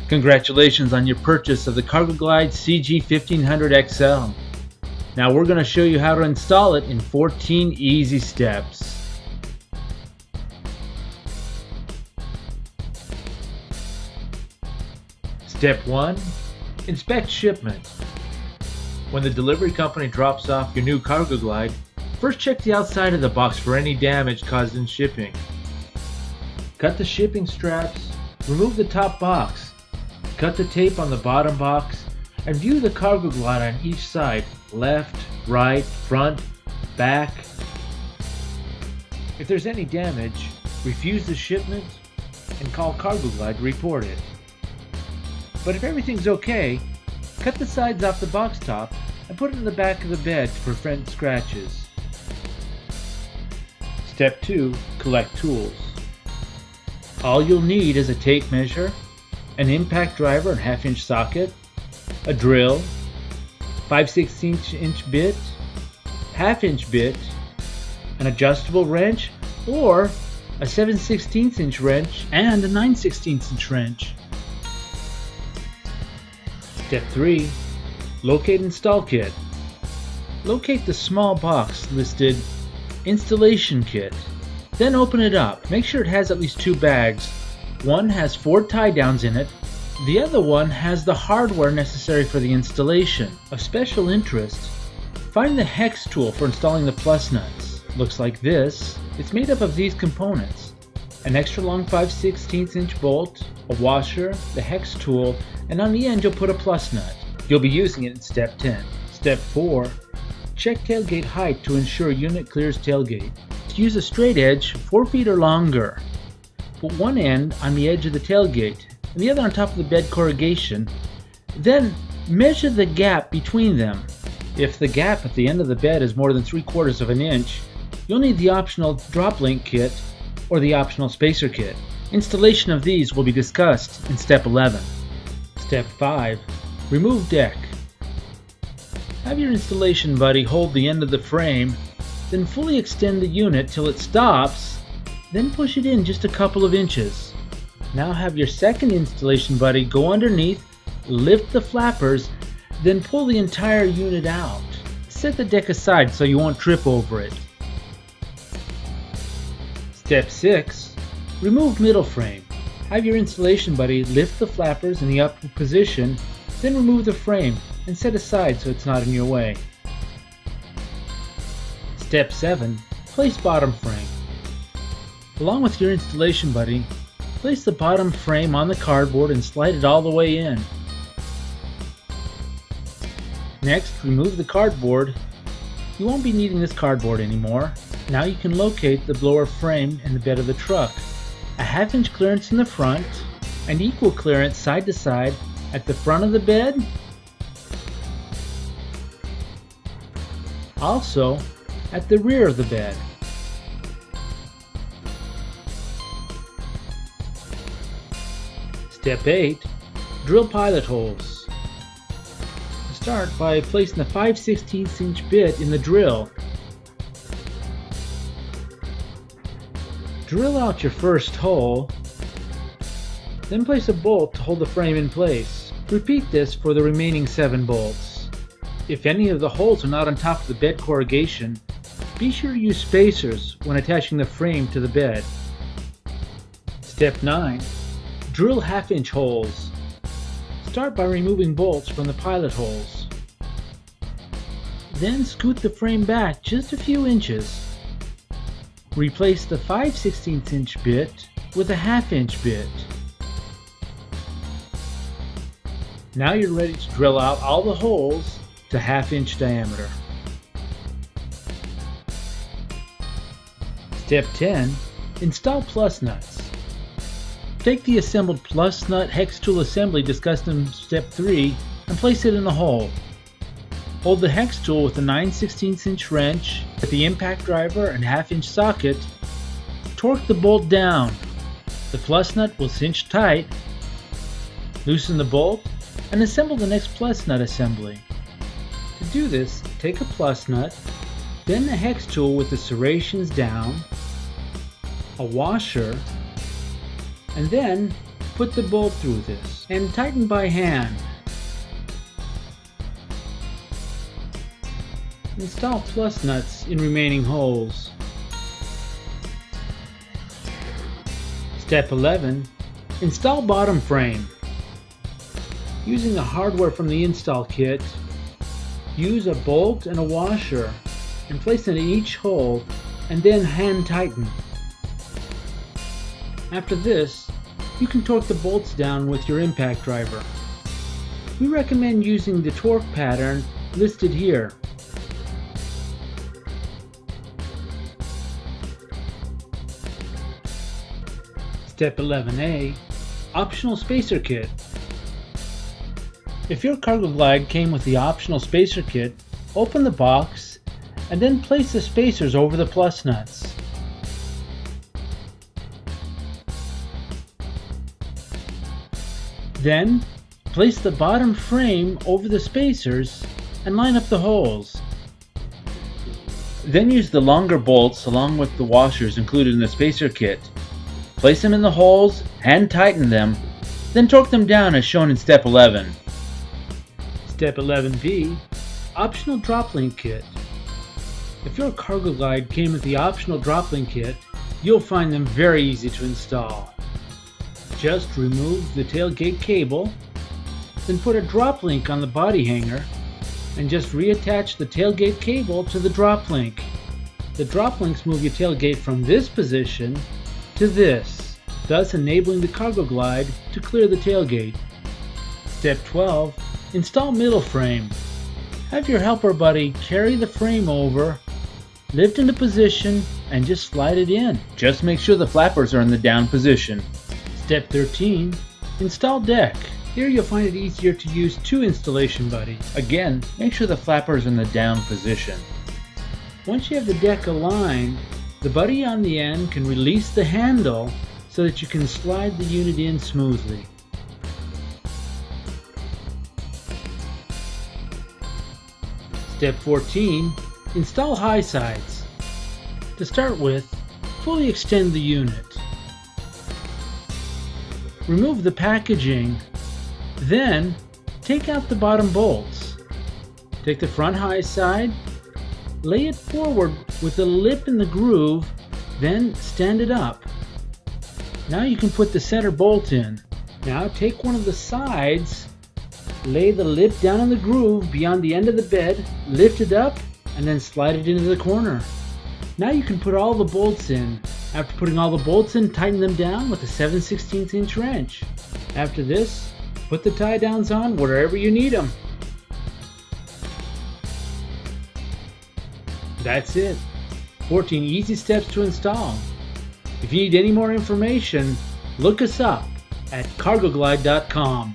Congratulations on your purchase of the CargoGlide CG1500XL. Now we're going to show you how to install it in 14 easy steps. Step 1. Inspect shipment. When the delivery company drops off your new CargoGlide, first check the outside of the box for any damage caused in shipping. Cut the shipping straps, remove the top box, cut the tape on the bottom box, and view the CargoGlide on each side, left, right, front, back. If there's any damage, refuse the shipment and call CargoGlide to report it. But if everything's okay, cut the sides off the box top and put it in the back of the bed to prevent scratches. Step 2. Collect tools. All you'll need is a tape measure, an impact driver and 1/2-inch socket, a drill, 5/16 inch bit, 1/2-inch bit, an adjustable wrench, or a 7/16 inch wrench and a 9/16 inch wrench. Step 3. Locate install kit. Locate the small box listed Installation Kit. Then open it up. Make sure it has at least 2 bags. One has 4 tie-downs in it. The other one has the hardware necessary for the installation. Of special interest, find the hex tool for installing the plus nuts. Looks like this. It's made up of these components: an extra long 5/16 inch bolt, a washer, the hex tool, and on the end you'll put a plus nut. You'll be using it in step 10. Step 4. Check tailgate height to ensure unit clears tailgate. Use a straight edge 4 feet or longer. Put one end on the edge of the tailgate and the other on top of the bed corrugation. Then measure the gap between them. If the gap at the end of the bed is more than 3/4 of an inch, you'll need the optional drop link kit or the optional spacer kit. Installation of these will be discussed in step 11. Step 5. Remove deck. Have your installation buddy hold the end of the frame, then fully extend the unit till it stops, then push it in just a couple of inches. Now have your second installation buddy go underneath, lift the flappers, then pull the entire unit out. Set the deck aside so you won't trip over it. Step 6. Remove middle frame. Have your installation buddy lift the flappers in the upward position, then remove the frame and set aside so it's not in your way. Step 7. Place bottom frame. Along with your installation buddy, place the bottom frame on the cardboard and slide it all the way in. Next, remove the cardboard. You won't be needing this cardboard anymore. Now you can locate the blower frame in the bed of the truck. A 1/2-inch clearance in the front and equal clearance side to side at the front of the bed. Also, at the rear of the bed. Step 8. Drill pilot holes. Start by placing the 5/16 inch bit in the drill. Drill out your first hole, then place a bolt to hold the frame in place. Repeat this for the remaining 7 bolts. If any of the holes are not on top of the bed corrugation, be sure to use spacers when attaching the frame to the bed. Step 9. Drill 1/2-inch holes. Start by removing bolts from the pilot holes. Then scoot the frame back just a few inches. Replace the 5/16 inch bit with a 1/2-inch bit. Now you're ready to drill out all the holes to 1/2-inch diameter. Step 10. Install plus nuts. Take the assembled plus nut hex tool assembly discussed in step 3 and place it in the hole. Hold the hex tool with the 9/16 inch wrench with the impact driver and 1/2-inch socket. Torque the bolt down. The plus nut will cinch tight. Loosen the bolt and assemble the next plus nut assembly. To do this, take a plus nut, then the hex tool with the serrations down, a washer, and then put the bolt through this and tighten by hand. Install plus nuts in remaining holes. Step 11. Install bottom frame. Using the hardware from the install kit, use a bolt and a washer and place it in each hole and then hand tighten. After this, you can torque the bolts down with your impact driver. We recommend using the torque pattern listed here. Step 11A, optional spacer kit. If your CargoGlide came with the optional spacer kit, open the box and then place the spacers over the plus nuts. Then, place the bottom frame over the spacers and line up the holes. Then use the longer bolts along with the washers included in the spacer kit. Place them in the holes, hand tighten them, then torque them down as shown in Step 11. Step 11B, optional drop link kit. If your CargoGlide came with the optional drop link kit, you'll find them very easy to install. Just remove the tailgate cable, then put a drop link on the body hanger, and just reattach the tailgate cable to the drop link. The drop links move your tailgate from this position to this, thus enabling the CargoGlide to clear the tailgate. Step 12. Install middle frame. Have your helper buddy carry the frame over, lift into position, and just slide it in. Just make sure the flappers are in the down position. Step 13. Install deck. Here you'll find it easier to use two installation buddies. Again, make sure the flappers are in the down position. Once you have the deck aligned, the buddy on the end can release the handle so that you can slide the unit in smoothly. Step 14. Install high sides. To start with, fully extend the unit. Remove the packaging, then take out the bottom bolts. Take the front high side, lay it forward with the lip in the groove, then stand it up. Now you can put the center bolt in. Now take one of the sides, lay the lip down in the groove beyond the end of the bed, lift it up, and then slide it into the corner. Now you can put all the bolts in. After putting all the bolts in, tighten them down with a 7/16 inch wrench. After this, put the tie-downs on wherever you need them. That's it. 14 easy steps to install. If you need any more information, look us up at CargoGlide.com.